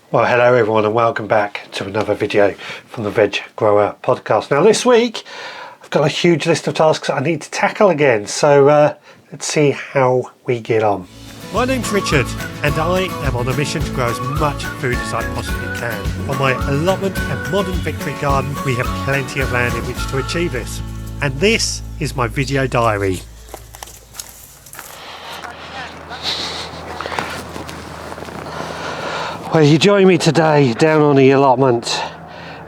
Well, hello everyone and welcome back to another video from the Veg Grower Podcast. Now this week I've got a huge list of tasks I need to tackle again, so let's see how we get on. My name's Richard and I am on a mission to grow as much food as I possibly can. On my allotment and modern Victory garden we have plenty of land in which to achieve this. And this is my video diary. Well, you join me today down on the allotment,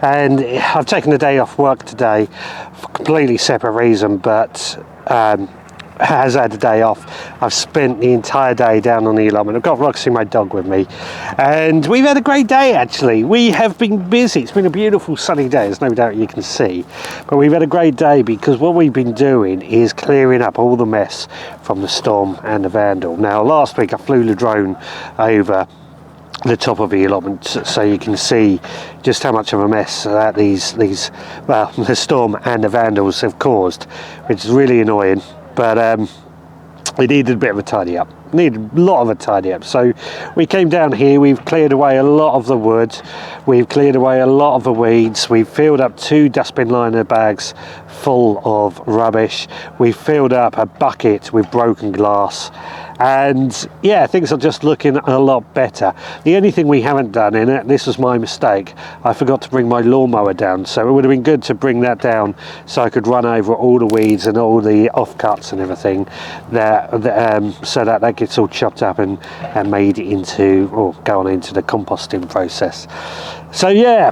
and I've taken the day off work today for a completely separate reason, but has had a day off. I've spent the entire day down on the allotment. I've got Roxy, my dog, with me, and we've had a great day actually. We have been busy. It's been a beautiful sunny day, there's no doubt you can see, but we've had a great day because what we've been doing is clearing up all the mess from the storm and the vandal. Now last week I flew the drone over the top of the allotment so you can see just how much of a mess that the storm and the vandals have caused, which is really annoying, but it needed a bit of a tidy up, needed a lot of a tidy up. So we came down here, we've cleared away a lot of the wood, we've cleared away a lot of the weeds, we've filled up 2 dustbin liner bags full of rubbish, we filled up a bucket with broken glass, and yeah, things are just looking a lot better. The only thing we haven't done in it, this was my mistake, I forgot to bring my lawnmower down, so it would have been good to bring that down so I could run over all the weeds and all the offcuts and everything there, so that gets all chopped up and made into, or go on into the composting process. So yeah,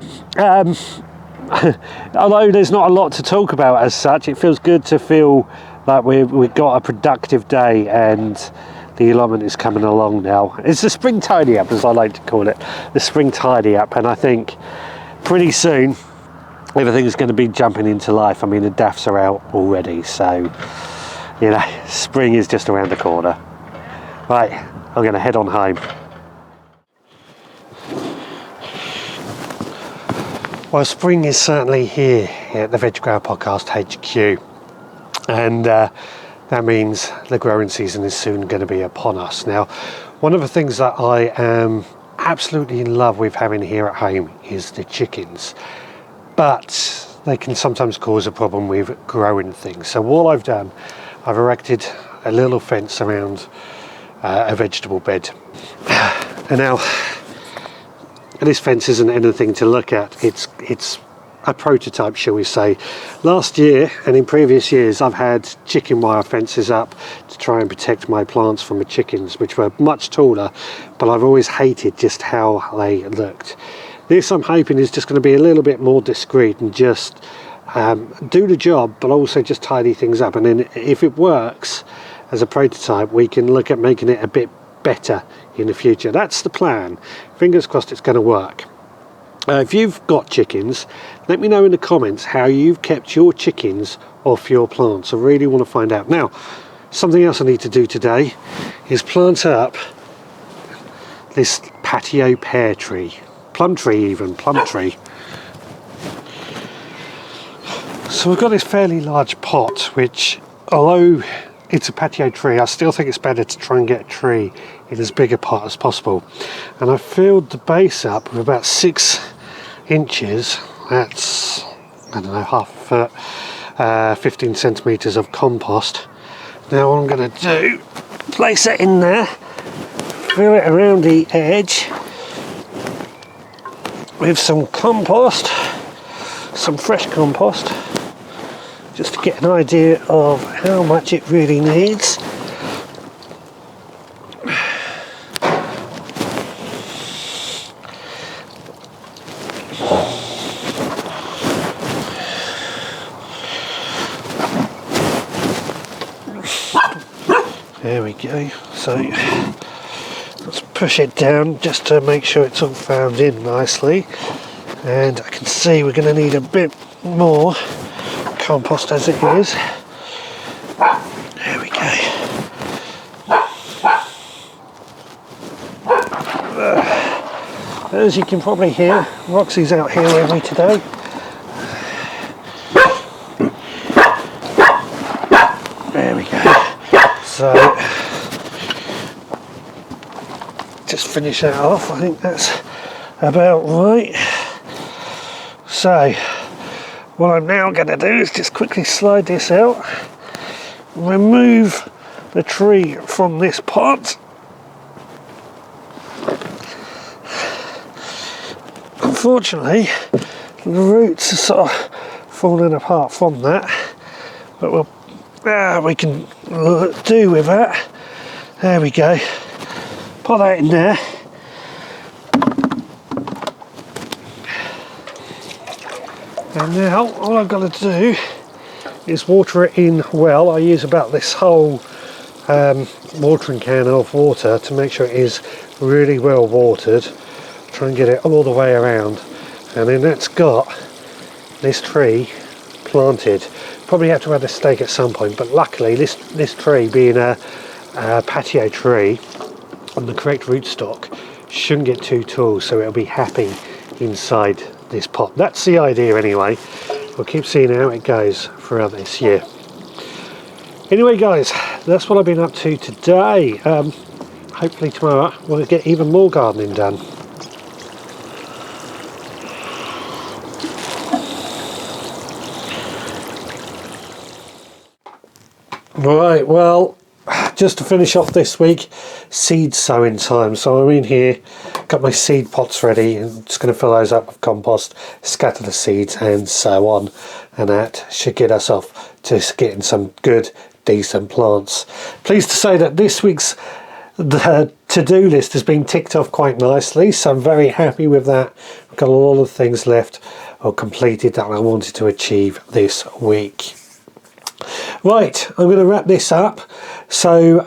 although there's not a lot to talk about as such, it feels good to feel like we've got a productive day and the allotment is coming along now. It's the spring tidy up, as I like to call it, the spring tidy up, and I think pretty soon everything's going to be jumping into life. I mean, the daffs are out already, so you know, spring is just around the corner. Right, I'm going to head on home. Well, spring is certainly here at the Veg Grower Podcast HQ, and that means the growing season is soon going to be upon us. Now, one of the things that I am absolutely in love with having here at home is the chickens, but they can sometimes cause a problem with growing things. So what I've done, I've erected a little fence around a vegetable bed. And now, this fence isn't anything to look at, it's a prototype, shall we say. Last year and in previous years I've had chicken wire fences up to try and protect my plants from the chickens, which were much taller, but I've always hated just how they looked. This, I'm hoping, is just going to be a little bit more discreet and just do the job, but also just tidy things up, and then if it works as a prototype we can look at making it a bit better in the future. That's the plan. Fingers crossed it's going to work. If you've got chickens, let me know in the comments how you've kept your chickens off your plants. I really want to find out. Now, something else I need to do today is plant up this patio pear tree. Plum tree even, plum tree. So we've got this fairly large pot, which, although it's a patio tree, I still think it's better to try and get a tree in as big a pot as possible. And I filled the base up with about 6 inches, that's, I don't know, half a foot, 15 centimetres of compost. Now what I'm going to do, place it in there, fill it around the edge with some compost, some fresh compost, just to get an idea of how much it really needs. There we go. So let's push it down just to make sure it's all found in nicely, and I can see we're going to need a bit more compost as it is. There we go. As you can probably hear, Roxy's out here with me today. There we go. So just finish that off. I think that's about right. So what I'm now going to do is just quickly slide this out, remove the tree from this pot. Unfortunately, the roots are sort of falling apart from that, but we can do with that. There we go. Put that in there. And now all I've got to do is water it in well. I use about this whole watering can of water to make sure it is really well watered. Try and get it all the way around, and then that's got this tree planted. Probably have to add a stake at some point, but luckily this tree being a patio tree on the correct rootstock shouldn't get too tall, so it'll be happy inside this pot. That's the idea anyway. We'll keep seeing how it goes throughout this year. Anyway guys, that's what I've been up to today. Hopefully tomorrow we'll get even more gardening done. Right, well, just to finish off this week, seed sowing time. So I'm in here, got my seed pots ready, and just going to fill those up with compost, scatter the seeds and so on, and that should get us off to getting some good decent plants. Pleased to say that this week's to-do list has been ticked off quite nicely, so I'm very happy with that. I've got a lot of things left or completed that I wanted to achieve this week. Right, I'm going to wrap this up. So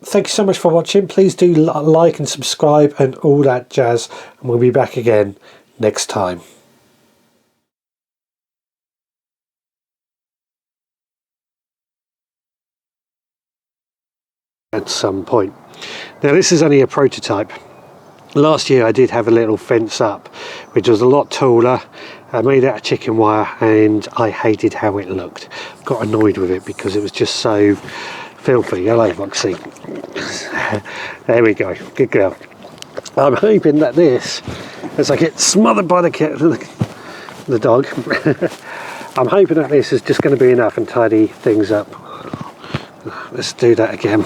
thank you so much for watching. Please do like and subscribe and all that jazz, and we'll be back again next time. At some point. Now this is only a prototype. Last year I did have a little fence up which was a lot taller. I made out of chicken wire and I hated how it looked. Got annoyed with it because it was just so filthy. Hello Foxy. There we go, good girl. I'm hoping that this, as I get smothered by the dog, I'm hoping that this is just going to be enough and tidy things up. Let's do that again.